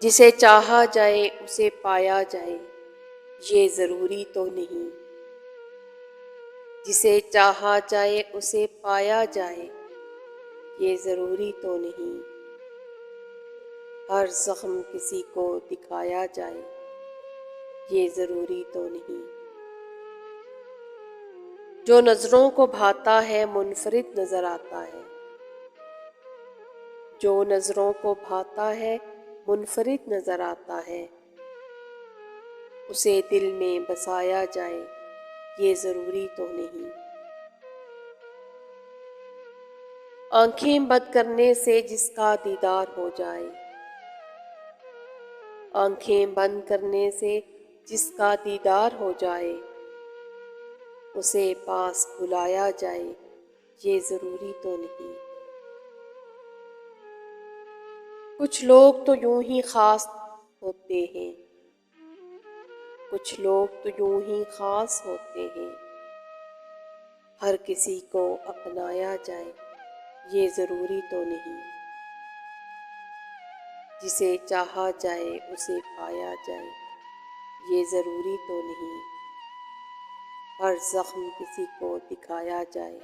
جسے چاہا جائے اسے پایا جائے یہ ضروری تو نہیں، جسے چاہا جائے اسے پایا جائے یہ ضروری تو نہیں، ہر زخم کسی کو دکھایا جائے یہ ضروری تو نہیں، جو نظروں کو بھاتا ہے منفرد نظر آتا ہے، جو نظروں کو بھاتا ہے منفرد نظر آتا ہے، اسے دل میں بسایا جائے یہ ضروری تو نہیں، آنکھیں بند کرنے سے جس کا دیدار ہو جائے، آنکھیں بند کرنے سے جس کا دیدار ہو جائے، اسے پاس بلایا جائے یہ ضروری تو نہیں، کچھ لوگ تو یوں ہی خاص ہوتے ہیں، کچھ لوگ تو یوں ہی خاص ہوتے ہیں، ہر کسی کو اپنایا جائے یہ ضروری تو نہیں، جسے چاہا جائے اسے پایا جائے یہ ضروری تو نہیں، ہر زخم کسی کو دکھایا جائے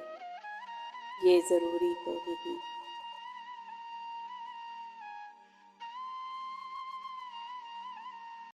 یہ ضروری تو نہیں۔